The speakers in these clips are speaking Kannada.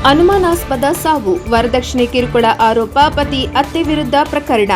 ಅನುಮಾನಾಸ್ಪದ ಸಾವು, ವರದಕ್ಷಿಣೆ ಕಿರುಕುಳ ಆರೋಪ, ಪತಿ ಅತ್ತೆ ವಿರುದ್ಧ ಪ್ರಕರಣ.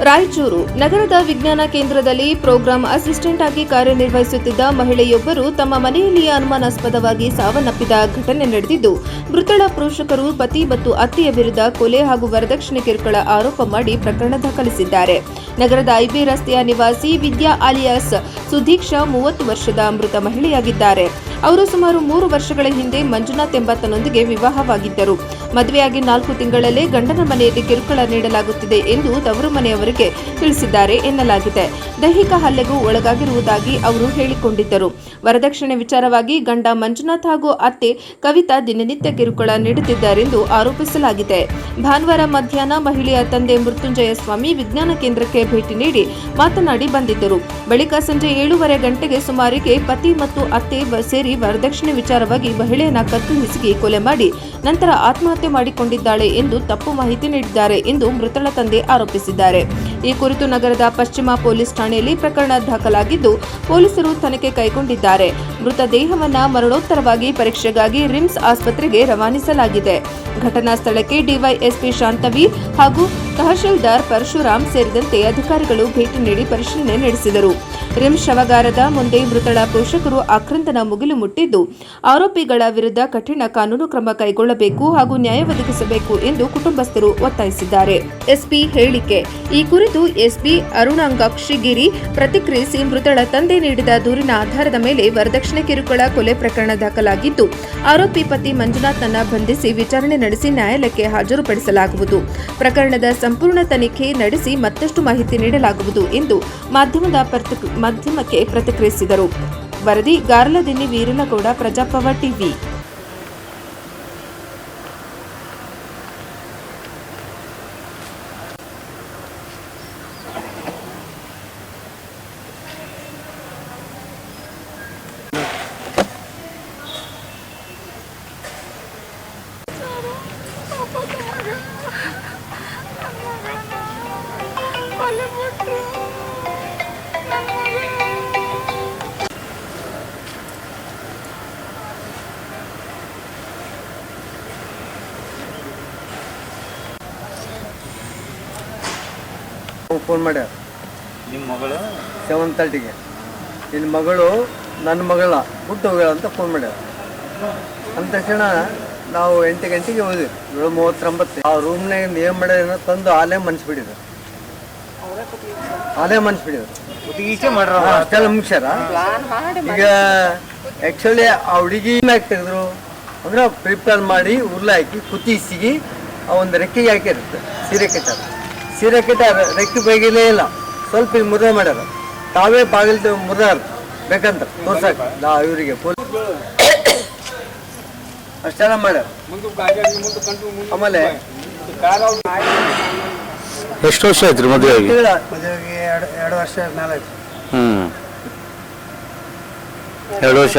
ರಾಯಚೂರು ನಗರದ ವಿಜ್ಞಾನ ಕೇಂದ್ರದಲ್ಲಿ ಪ್ರೋಗ್ರಾಂ ಅಸಿಸ್ಟೆಂಟ್ ಆಗಿ ಕಾರ್ಯನಿರ್ವಹಿಸುತ್ತಿದ್ದ ಮಹಿಳೆಯೊಬ್ಬರು ತಮ್ಮ ಮನೆಯಲ್ಲಿಯೇ ಅನುಮಾನಾಸ್ಪದವಾಗಿ ಸಾವನ್ನಪ್ಪಿದ ಘಟನೆ ನಡೆದಿದ್ದು, ಮೃತಳ ಪೋಷಕರು ಪತಿ ಮತ್ತು ಅತ್ತೆಯ ವಿರುದ್ಧ ಕೊಲೆ ಹಾಗೂ ವರದಕ್ಷಿಣೆ ಕಿರುಕುಳ ಆರೋಪ ಮಾಡಿ ಪ್ರಕರಣ ದಾಖಲಿಸಿದ್ದಾರೆ. ನಗರದ ಐಬಿ ರಸ್ತೆಯ ನಿವಾಸಿ ವಿದ್ಯಾ ಅಲಿಯಾಸ್ ಸುಧೀಕ್ಷಾ 30 ವರ್ಷದ ಮೃತ ಮಹಿಳೆಯಾಗಿದ್ದಾರೆ. ಅವರು ಸುಮಾರು 3 ವರ್ಷಗಳ ಹಿಂದೆ ಮಂಜುನಾಥ್ ಎಂಬಾತನೊಂದಿಗೆ ವಿವಾಹವಾಗಿದ್ದರು. ಮದುವೆಯಾಗಿ 4 ತಿಂಗಳಲ್ಲೇ ಗಂಡನ ಮನೆಯಲ್ಲಿ ಕಿರುಕುಳ ನೀಡಲಾಗುತ್ತಿದೆ ಎಂದು ತವರು ಮನೆಯವರಿಗೆ ತಿಳಿಸಿದ್ದಾರೆ ಎನ್ನಲಾಗಿದೆ. ದೈಹಿಕ ಹಲ್ಲೆಗೂ ಒಳಗಾಗಿರುವುದಾಗಿ ಅವರು ಹೇಳಿಕೊಂಡಿದ್ದರು. ವರದಕ್ಷಿಣೆ ವಿಚಾರವಾಗಿ ಗಂಡ ಮಂಜುನಾಥ್ ಹಾಗೂ ಅತ್ತೆ ಕವಿತಾ ದಿನನಿತ್ಯ ಕಿರುಕುಳ ನೀಡುತ್ತಿದ್ದಾರೆಂದು ಆರೋಪಿಸಲಾಗಿದೆ. ಭಾನುವಾರ ಮಧ್ಯಾಹ್ನ ಮಹಿಳೆಯ ತಂದೆ ಮೃತ್ಯುಂಜಯ ಸ್ವಾಮಿ ವಿಜ್ಞಾನ ಕೇಂದ್ರಕ್ಕೆ ಭೇಟಿ ನೀಡಿ ಮಾತನಾಡಿ ಬಂದಿದ್ದರು. ಬಳಿಕ ಸಂಜೆ 7:30 ಗಂಟೆಗೆ ಸುಮಾರಿಗೆ ಪತಿ ಮತ್ತು ಅತ್ತೆ ಸೇರಿ ವರದಕ್ಷಿಣೆ ವಿಚಾರವಾಗಿ ಮಹಿಳೆಯನ್ನ ಕತ್ತು ಹಿಸುಕಿ ಕೊಲೆ ಮಾಡಿ ನಂತರ ಆತ್ಮಹತ್ಯೆ ಮಾಡಿಕೊಂಡಿದ್ದಾಳೆ ಎಂದು ತಪ್ಪು ಮಾಹಿತಿ ನೀಡಿದ್ದಾರೆ ಎಂದು ಮೃತಳ ತಂದೆ ಆರೋಪಿಸಿದ್ದಾರೆ. ಈ ಕುರಿತು ನಗರದ ಪಶ್ಚಿಮ ಪೊಲೀಸ್ ಠಾಣೆಯಲ್ಲಿ ಪ್ರಕರಣ ದಾಖಲಾಗಿದ್ದು, ಪೊಲೀಸರು ತನಿಖೆ ಕೈಗೊಂಡಿದ್ದಾರೆ. ಮೃತದೇಹವನ್ನ ಮರಣೋತ್ತರವಾಗಿ ಪರೀಕ್ಷೆಗಾಗಿ ರಿಮ್ಸ್ ಆಸ್ಪತ್ರೆಗೆ ರವಾನಿಸಲಾಗಿದೆ. ಘಟನಾ ಸ್ಥಳಕ್ಕೆ ಡಿವೈಎಸ್ಪಿ ಶಾಂತವಿ ಹಾಗೂ ತಹಶೀಲ್ದಾರ್ ಪರಶುರಾಮ್ ಸೇರಿದಂತೆ ಅಧಿಕಾರಿಗಳು ಭೇಟಿ ನೀಡಿ ಪರಿಶೀಲನೆ ನಡೆಸಿದರು. ರಿಮ್ಸ್ ಶವಗಾರದ ಮುಂದೆ ಮೃತಳ ಪೋಷಕರು ಆಕ್ರಂದನ ಮುಗಿಲು ಮುಟ್ಟಿದ್ದು, ಆರೋಪಿಗಳ ವಿರುದ್ಧ ಕಠಿಣ ಕಾನೂನು ಕ್ರಮ ಕೈಗೊಳ್ಳಬೇಕು ಹಾಗೂ ನ್ಯಾಯ ಒದಗಿಸಬೇಕು ಎಂದು ಕುಟುಂಬಸ್ಥರು ಒತ್ತಾಯಿಸಿದ್ದಾರೆ. ಎಸ್ಪಿ ಹೇಳಿಕೆ. ಈ ಕುರಿತು ಎಸ್ಪಿ ಅರುಣಾಂಗಾಕ್ಷಿಗಿರಿ ಪ್ರತಿಕ್ರಿಯಿಸಿ, ಮೃತಳ ತಂದೆ ನೀಡಿದ ದೂರಿನ ಆಧಾರದ ಮೇಲೆ ವರದಕ್ಷಿಣೆ ಕಿರುಕುಳ ಕೊಲೆ ಪ್ರಕರಣ ದಾಖಲಾಗಿದ್ದು, ಆರೋಪಿ ಪತಿ ಮಂಜುನಾಥ್ನನ್ನ ಬಂಧಿಸಿ ವಿಚಾರಣೆ ನಡೆಸಿ ನ್ಯಾಯಾಲಯಕ್ಕೆ ಹಾಜರುಪಡಿಸಲಾಗುವುದು. ಪ್ರಕರಣದ ಸಂಪೂರ್ಣ ತನಿಖೆ ನಡೆಸಿ ಮತ್ತಷ್ಟು ಮಾಹಿತಿ ನೀಡಲಾಗುವುದು ಎಂದು ಮಾಧ್ಯಮಕ್ಕೆ ಪ್ರತಿಕ್ರಿಯಿಸಿದರು. ವರದಿ ಗಾರ್ಲದಿನ್ನಿ ವೀರನಗೌಡ, ಪ್ರಜಾಪವ ಟಿವಿ. ಫೋನ್ ಮಾಡ್ಯಾರ ನಿಮ್ಮ ಮಗಳು 7:30ಗೆ ನಿನ್ನ ಮಗಳು ನನ್ನ ಮಗಳ ಹುಟ್ಟು ಹೋಗ್ಯಾಳ ಅಂತ ಫೋನ್ ಮಾಡ್ಯಾರ. ಅಂದ ತಕ್ಷಣ ನಾವು 8 ಗಂಟೆಗೆ ಹೋದ್ವಿ. 7:39 ಆ ರೂಮ್ನಾಗ ಏನು ಮಾಡ್ಯಾರ ತಂದು ಆಲೇ ಮನ್ಸ್ಬಿಟ್ಟಿದ್ರು. ಅಷ್ಟೆಲ್ಲ ಮುಗಿಸ್ಯಾರ. ಈಗ ಆ್ಯಕ್ಚುಲಿ ಆ ಹುಡುಗಿ ಮ್ಯಾಗ ತೆಗೆದ್ರು ಅಂದ್ರೆ ಪ್ರಿಪೇರ್ ಮಾಡಿ ಉರ್ಲ ಹಾಕಿ ಕುತ್ತಿಸಿಗಿ ಒಂದು ರೆಕ್ಕೆಗೆ ಹಾಕಿರುತ್ತೆ. ಸೀರೆ ಕಟ್ಟಾರ ರೆಕ್ಕೆ ಬೈಗಿಲೇ ಇಲ್ಲ. ಸ್ವಲ್ಪ ಈಗ ಮುರಿದ ಮಾಡ್ಯಾರ. ತಾವೇ ಬಾಗಿಲು ಮುರಿದಾರ ಬೇಕಂತ ತೋರ್ಸಕ್ ಇವರಿಗೆ ಅಷ್ಟೆಲ್ಲ ಮಾಡ್ಯಾರ. ಆಮೇಲೆ ಎಷ್ಟು ವರ್ಷ ಆಯ್ತು ಮದುವೆಗೆ? 2 ವರ್ಷ ಮೇಲೆ ಆಯ್ತು. 2 ವರ್ಷ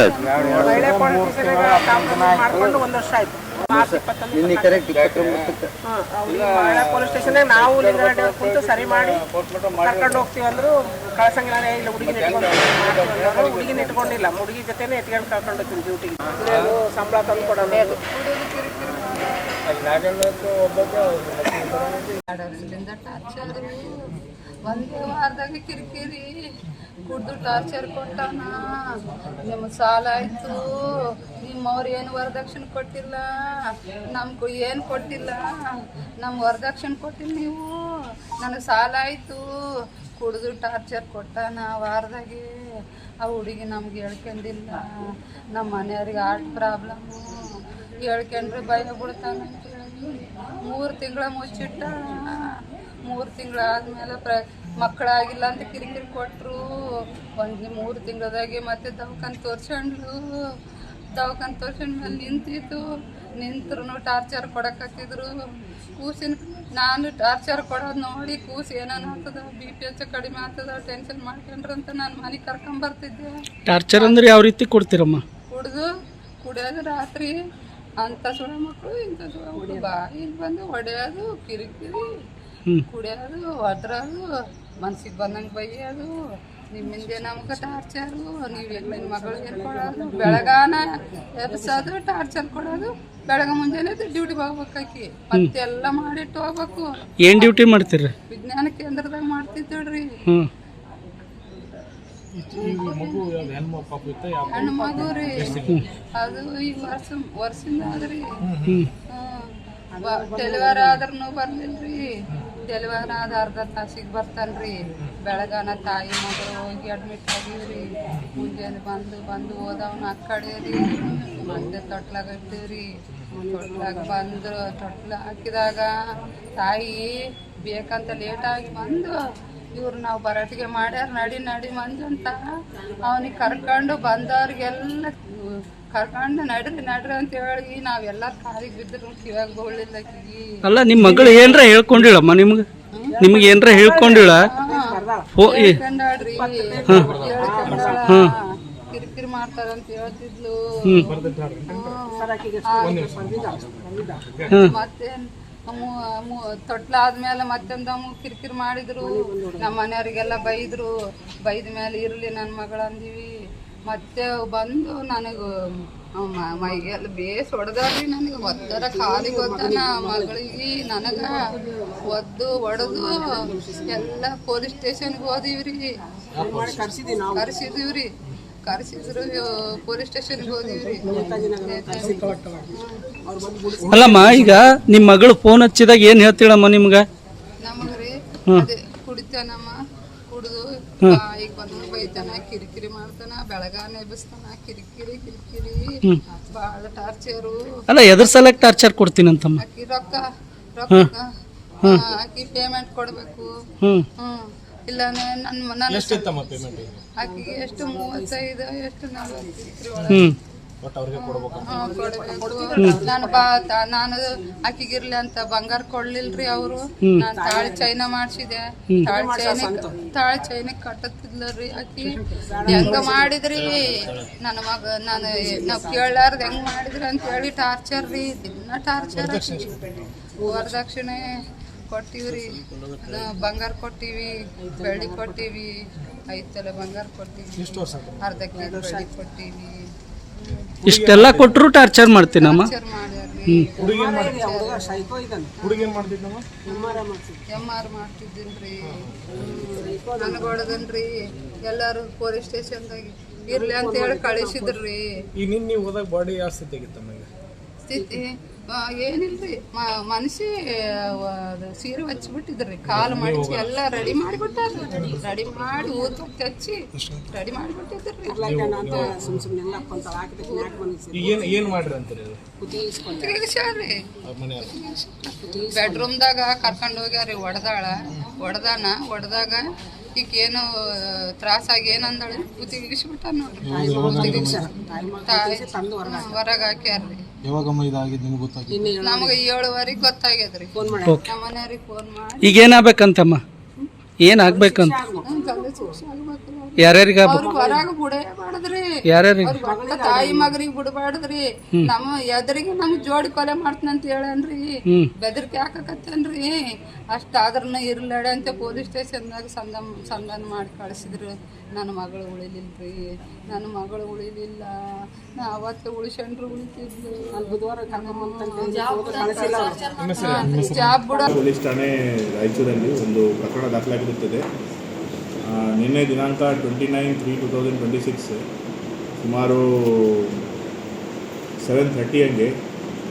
ಆಯ್ತು. ನಿನ್ನೆ ಕರೆಕ್ಟ್ ಪೊಲೀಸ್ ಸ್ಟೇಷನ್ ನಾವು ಕುಂತು ಸರಿ ಮಾಡಿ ಕರ್ಕೊಂಡು ಹೋಗ್ತೀವಿ ಅಂದ್ರು ಕಳ್ಸಂಗಿಲ್ಲ. ಇಲ್ಲ ಹುಡುಗಿನ ಇಟ್ಕೊಂಡಿಲ್ಲ, ಹುಡುಗಿ ಜೊತೆನೆ ಎತ್ಕೊಂಡು ಕರ್ಕೊಂಡು ಹೋಗ್ತೀವಿ ಡ್ಯೂಟಿಗೆ. ಸಂಬಳ ತಂದು ಕೊಡೋದು. 2 ವರ್ಷದಿಂದ ಟಾರ್ಚರ್, ಒಂದು ವಾರದಾಗ ಕಿರಿಕಿರಿ ಕುಡ್ದು ಟಾರ್ಚರ್ ಕೊಟ್ಟಾನ. ನಿಮ್ಮ ಸಾಲ ಆಯಿತು, ನಿಮ್ಮವ್ರು ಏನು ವರದಕ್ಷಿಣೆ ಕೊಟ್ಟಿಲ್ಲ, ನಮ್ಗೂ ಏನು ಕೊಟ್ಟಿಲ್ಲ, ನಮ್ಮ ವರದಕ್ಷಿಣೆ ಕೊಟ್ಟಿಲ್ಲ ನೀವು, ನನಗೆ ಸಾಲ ಆಯಿತು, ಕುಡ್ದು ಟಾರ್ಚರ್ ಕೊಟ್ಟಾನ ವಾರದಾಗೆ. ಆ ಹುಡುಗಿ ನಮ್ಗೆ ಹೇಳ್ಕೊಂಡಿಲ್ಲ. ನಮ್ಮ ಮನೆಯವ್ರಿಗೆ ಹಾರ್ಟ್ ಪ್ರಾಬ್ಲಮ್ಮು, ಹೇಳ್ಕೊಂಡ್ರೆ ಭಯ ಬಿಡ್ತಾನೆ ಅಂತ ಹೇಳಿ 3 ತಿಂಗಳ ಮುಚ್ಚಿಟ್ಟ. 3 ತಿಂಗಳಾದ್ಮೇಲೆ ಮಕ್ಕಳಾಗಿಲ್ಲ ಅಂತ ಕಿರಿಕಿರಿ ಕೊಟ್ಟರು. 3 ತಿಂಗಳದಾಗೆ ಮತ್ತೆ ದವಾಖಾನೆ ತೋರ್ಸ್ಕೊಂಡ್ರು. ದವಾಖಾನೆ ತೋರ್ಸ್ಕೊಂಡ್ಮೇಲೆ ನಿಂತರು ಟಾರ್ಚರ್ ಕೊಡಕತ್ತಿದ್ರು. ಕೂಸಿನ ನಾನು ಟಾರ್ಚರ್ ಕೊಡೋದು ನೋಡಿ ಕೂಸು ಏನೇನು ಆಗ್ತದ, BP ಹೆಚ್ಚು ಕಡಿಮೆ ಆಗ್ತದ, ಟೆನ್ಷನ್ ಮಾಡ್ಕೊಂಡ್ರಂತ ನಾನು ಮನೆಗೆ ಕರ್ಕೊಂಬರ್ತಿದ್ದೆ. ಟಾರ್ಚರ್ ಅಂದ್ರೆ ಯಾವ ರೀತಿ ಕೊಡ್ತೀರಮ್ಮ? ಕುಡಿಯೋದು ರಾತ್ರಿ ಅಂಥ ಸುಳ ಮಕ್ಕಳು ಇಂಥ ಸುಳ ಮಕ್ಕಳು ಬಾಯಿಗೆ ಬಂದು ಹೊಡೆಯೋದು, ಕಿರಿಕಿರಿ, ಕುಡಿಯೋದು, ಒದ್ರೋದು, ಮನ್ಸಿಗೆ ಬಂದಂಗೆ ಬೈಯೋದು, ನಿಮ್ಮಿಂದೆ ನಮ್ಗೆ ಟಾರ್ಚರು, ನೀವು ಹೆಣ್ಣಿನ ಮಗಳು ಹೇಳ್ಕೊಡೋದು, ಬೆಳಗಾನ ಎಬ್ಸೋದು, ಟಾರ್ಚರ್ ಕೊಡೋದು, ಬೆಳಗ್ಗೆ ಮುಂಜಾನೆ ಡ್ಯೂಟಿಗೆ ಹೋಗ್ಬೇಕಾಕಿ, ಮತ್ತೆಲ್ಲ ಮಾಡಿಟ್ಟು ಹೋಗ್ಬೇಕು. ಏನ್ ಡ್ಯೂಟಿ ಮಾಡ್ತೀರಿ? ವಿಜ್ಞಾನ ಕೇಂದ್ರದಾಗ ಮಾಡ್ತಿದ್ದೇಳ್ರಿ. ಹೆಣ್ಣು ಮಗು ರೀ, ಅದು ಈ ವರ್ಷದಿಂದ ಆದ್ರಿ. ಡೆಲಿವರಿ ಆದ್ರೂ ಬರ್ಲಿಲ್ರಿ. ಡೆಲಿವರಿ ಆದ ಅರ್ಧ ತಾಸಿಗೆ ಬರ್ತಾನ್ರಿ. ಬೆಳಗಾನ ತಾಯಿ ಮಗಳು ಹೋಗಿ ಅಡ್ಮಿಟ್ ಆಗಿವ್ರಿ. ಮುಂಜಾನೆ ಬಂದು ಹೋದವನ ಆ ಕಡೆ ರೀ, ಮತ್ತೆ ತೊಟ್ಲಾಗ ಇಟ್ಟಿವ್ರಿ. ತೊಟ್ಲಾಗ ಬಂದ್ರು, ತೊಟ್ಲ ಹಾಕಿದಾಗ ತಾಯಿ ಬೇಕಂತ ಲೇಟಾಗಿ ಬಂದು ಇವ್ರು ನಾವು ಬರಾಟಿಗೆ ಮಾಡ್ಯಾರ ನಡಿ ಮಂಜಂತ ಅವನಿಗೆ ಕರ್ಕೊಂಡು ಬಂದವ್ರಿಗೆಲ್ಲ ಕರ್ಕೊಂಡು ನಡ್ರಿ ಅಂತ ಹೇಳಿ ನಾವೆಲ್ಲ ಕಾಲಿಗೆ ಬಿದ್ದರು. ಕಿವಾಗ ಬೋಳಿಲ್ಲ ಆಕಿಗೆ. ಅಲ್ಲ ನಿಮ್ಮ ಮಗಳು ಏನ್ರ ಹೇಳ್ಕೊಂಡಿಳಮ್ಮ ನಿಮ್ಗೆ ಏನ್ರ ಹೇಳ್ಕೊಂಡಿಳ? ಹೇಳ್ಕೊಂಡಾಳ್ರಿ, ಕಿರಿಕಿರಿ ಮಾಡ್ತಾರಂತ ಹೇಳ್ತಿದ್ಲು. ಮತ್ತೆ ತೊಟ್ಲಾದ್ಮೇಲೆ ಮತ್ತೊಂದು ಕಿರಿಕಿರಿ ಮಾಡಿದ್ರು. ನಮ್ಮ ಮನೆಯವ್ರಿಗೆಲ್ಲ ಬೈದ ಮೇಲೆ ಇರಲಿ ನನ್ನ ಮಗಳು ಅಂದಿವಿ. ಮತ್ತೆ ಬಂದು ನನಗೆ ಮೈಗೆಲ್ಲ ಬೇಸ್ ಹೊಡೆದಾರ್ರಿ. ನನಗೆ ಒತ್ತರ ಕಾಲಿಗೆ ಒದ್ದಾನ ಮಗಳಿಗೆ ನನಗೆ ಹೊಡೆದು ಎಲ್ಲ ಪೊಲೀಸ್ ಸ್ಟೇಷನ್ಗೆ ಹೋದಿವ್ರಿ. ಕರ್ಸಿದ್ರು ಪೊಲೀಸ್ ಸ್ಟೇಷನ್ಗೆ ಹೋದಿವ್ರಿ. ಅಲ್ಲಮ್ಮ, ಈಗ ನಿಮ್ಮ ಮಗಳು ಫೋನ್ ಹಚ್ಚಿದಾಗ ಏನ್ ಹೇಳ್ತೀಳಮ್ಮ ನಿಮ್ಗೆ? ನಮಗ್ರಿ ಅದೇ ಕುಡಿತಾನಮ್ಮ, ಕುಡಿದು ಈಗ ಬಂದು ಬೈತಾನ, ಕಿರಿಕಿರಿ ಮಾಡ್ತಾನ, ಬೆಳಗಾನ ಎಬ್ಬಿಸ್ತಾನ, ಕಿರಿಕಿರಿ ಭಾಳ ಟಾರ್ಚರು. ಅಲ್ಲ, ಎದ್ರ ಸಲಕ್ ಟಾರ್ಚರ್ ಕೊಡ್ತೀನಂತಮ್ಮ? ಆಕಿ ರೊಕ್ಕ ಆಕಿ ಪೇಮೆಂಟ್ ಕೊಡ್ಬೇಕು. ಇಲ್ಲ ಆಕಿಗೆ ಎಷ್ಟು 35 ಎಷ್ಟು 40 ನಾನು ಆಕಿಗಿರ್ಲಿ ಅಂತ ಬಂಗಾರ ಕೊಡ್ಲಿಲ್ರಿ ಅವರು. ನಾನು ತಾಳಿ ಚೈನ ಮಾಡ್ಸಿದೆ. ತಾಳಿ ಚೈನ ಕಟ್ಟತ್ತಿದ್ಲರಿ ಆಕಿ. ಹೆಂಗ ಮಾಡಿದ್ರಿ ನನ್ನ ಮಗ, ನಾವ್ ಕೇಳಾರ್ದ ಹೆಂಗ್ ಮಾಡಿದ್ರಿ ಅಂತ ಹೇಳಿ ಟಾರ್ಚರ್ ರೀ, ದಿನ ಟಾರ್ಚರ್. ವರದಕ್ಷಿಣೆ ಕೊಟ್ಟಿವ್ರಿ, ಬಂಗಾರ ಕೊಟ್ಟಿವಿ, ಬೆಳ್ಳಿ ಕೊಟ್ಟಿವಿ, 5 ತೊಲೆ ಬಂಗಾರ ಕೊಟ್ಟಿವಿ, ಅರ್ಧ ಕೆಜಿ ಬೆಳ್ಳಿ ಕೊಟ್ಟಿವಿ. ಇಷ್ಟೆಲ್ಲ ಕೊಟ್ಟರು ಟಾರ್ಚರ್ ಮಾಡ್ತೀನಮ್ಮ. MR ಮಾಡ್ತಿದ್ದೀನ್ರಿ. ನನಗೆ ಹೊಡೆದನ್ರಿ. ಎಲ್ಲಾರು ಪೊಲೀಸ್ ಸ್ಟೇಷನ್ದಾಗ ಇರ್ಲಿ ಅಂತ ಹೇಳಿ ಕಳಿಸಿದ್ರಿ. ಸ್ಥಿತಿ ಏನಿಲ್ರಿ, ಮನಸ್ಸಿ ಸೀರೆ ಹಚ್ಚಿಬಿಟ್ಟಿದ್ರಿ, ಕಾಲು ಮಡಿಚಿ ಎಲ್ಲ ರೆಡಿ ಮಾಡಿಬಿಟ್ಟಾರ. ರೆಡಿ ಮಾಡಿ ಊತ ಹಚ್ಚಿ ರೆಡಿ ಮಾಡಿಬಿಟ್ಟಿದ್ರಿ. ಬೆಡ್ರೂಮ್ದಾಗ ಕರ್ಕೊಂಡು ಹೋಗ್ಯಾರಿ. ಹೊಡೆದಾಗ ಈಗೇನು ತ್ರಾಸಾಗಿ ಏನಂದಳಿ ಕುತ್ತಿಗಿಸ್ಬಿಟ್ಟ ನೋಡ್ರಿ. ಹೊರಗೆ ಹಾಕ್ಯಾರ್ರಿ. ನಮಗೆ 7:15 ಗೊತ್ತಾಗ್ಯದ್ರಿ. ನಮ್ಮ ಮನೆಯವ್ರಿಗೆ ಫೋನ್ ಮಾಡಿ ಈಗ ಏನಾಗ್ಬೇಕಂತಮ್ಮ? ಏನಾಗ್ಬೇಕಂತ? ಯಾರ್ಯಾರಿಗೆ ಹೊರಗೆ ಬಿಡೇ ಬಾಡದ್ರಿ. ತಾಯಿ ಮಗರಿಗೆ ಬಿಡಬಾರ್ದ್ರಿ. ನಮ್ಮ ಎದುರಿಗೆ ನಮ್ಗೆ ಜೋಡಿ ಕೊಲೆ ಮಾಡ್ತನಂತ ಹೇಳನ್ರಿ. ಬೆದರಿಕೆ ಹಾಕಕತ್ತನ್ರಿ. ಅಷ್ಟಾದ್ರೂ ಇರ್ಲಾಡೆ ಅಂತ ಪೊಲೀಸ್ ಸ್ಟೇಷನ್ದಾಗ ಸಂಧಾನ ಮಾಡಿ ಕಳಿಸಿದ್ರು. ನನ್ನ ಮಗಳು ಉಳಿಲಿಲ್ರಿ. ನಾ ಅವತ್ತು ಉಳಿಸ್ಕೊಂಡ್ರು ಉಳಿತಿದ್ಲು. ಜಾಬ್ ಬಿಡ. ಪೊಲೀಸ್ ಠಾಣೆ ರಾಯಚೂರಲ್ಲಿ ಒಂದು ಪ್ರಕರಣ ದಾಖಲಾಗಿರುತ್ತದೆ. ನಿನ್ನೆ ದಿನಾಂಕ 29/3/2026 ಸುಮಾರು 7:30 ಹಂಗೆ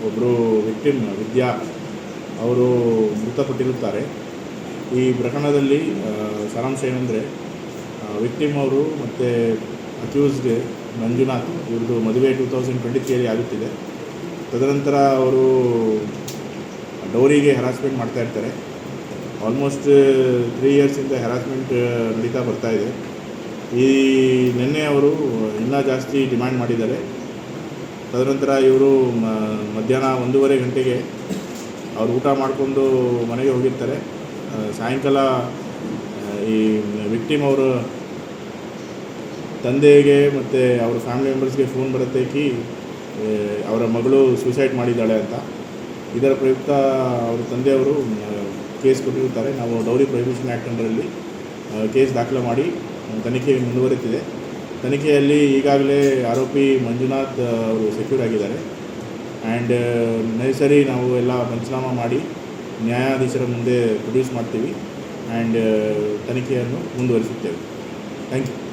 ಒಬ್ಬರು ವಿಕ್ಟಿಮ್ ವಿದ್ಯಾ ಅವರು ಮೃತಪಟ್ಟಿರುತ್ತಾರೆ. ಈ ಪ್ರಕರಣದಲ್ಲಿ ಸಾರಾಂಶ ಏನಂದರೆ, ವಿಕ್ಟಿಮ್ ಅವರು ಮತ್ತು ಅಕ್ಯೂಸ್ಡ್ ಮಂಜುನಾಥ್ ಇವ್ರದ್ದು ಮದುವೆ 2023 ಆಗುತ್ತಿದೆ. ತದನಂತರ ಅವರು ಡೌರಿಗೆ ಹರಾಸ್ಮೆಂಟ್ ಮಾಡ್ತಾಯಿರ್ತಾರೆ. ಆಲ್ಮೋಸ್ಟ್ 3 ಇಯರ್ಸಿಂದ ಹ್ಯಾರಾಸ್ಮೆಂಟ್ ನಡೀತಾ ಬರ್ತಾ ಇದೆ. ನಿನ್ನೆ ಅವರು ಇನ್ನೂ ಜಾಸ್ತಿ ಡಿಮ್ಯಾಂಡ್ ಮಾಡಿದ್ದಾರೆ. ತದನಂತರ ಇವರು ಮಧ್ಯಾಹ್ನ 1:30 ಗಂಟೆಗೆ ಅವರು ಊಟ ಮಾಡಿಕೊಂಡು ಮನೆಗೆ ಹೋಗಿರ್ತಾರೆ. ಸಾಯಂಕಾಲ ಈ ವಿಕ್ಟಿಮ್ ಅವರ ತಂದೆಗೆ ಮತ್ತು ಅವರ ಫ್ಯಾಮಿಲಿ ಮೆಂಬರ್ಸ್ಗೆ ಫೋನ್ ಬರುತ್ತೆ ಅವರ ಮಗಳು ಸೂಸೈಡ್ ಮಾಡಿದ್ದಾಳೆ ಅಂತ. ಇದರ ಪ್ರಯುಕ್ತ ಅವರ ತಂದೆಯವರು ಕೇಸ್ ಕೊಟ್ಟಿರುತ್ತಾರೆ. ನಾವು ಡೌರಿ ಪ್ರೊಹಿಬಿಷನ್ ಆ್ಯಕ್ಟ್ ಅಂಡರಲ್ಲಿ ಕೇಸ್ ದಾಖಲೆ ಮಾಡಿ ತನಿಖೆ ಮುಂದುವರಿತಿದೆ. ತನಿಖೆಯಲ್ಲಿ ಈಗಾಗಲೇ ಆರೋಪಿ ಮಂಜುನಾಥ್ ಅವರು ಸೆಕ್ಯೂರ್ ಆಗಿದ್ದಾರೆ. ಆ್ಯಂಡ್ ನೈಸರಿ ನಾವು ಎಲ್ಲ ಪಂಚನಾಮ ಮಾಡಿ ನ್ಯಾಯಾಧೀಶರ ಮುಂದೆ ಪ್ರೊಡ್ಯೂಸ್ ಮಾಡ್ತೀವಿ ಆ್ಯಂಡ್ ತನಿಖೆಯನ್ನು ಮುಂದುವರಿಸುತ್ತೇವೆ. Thank you.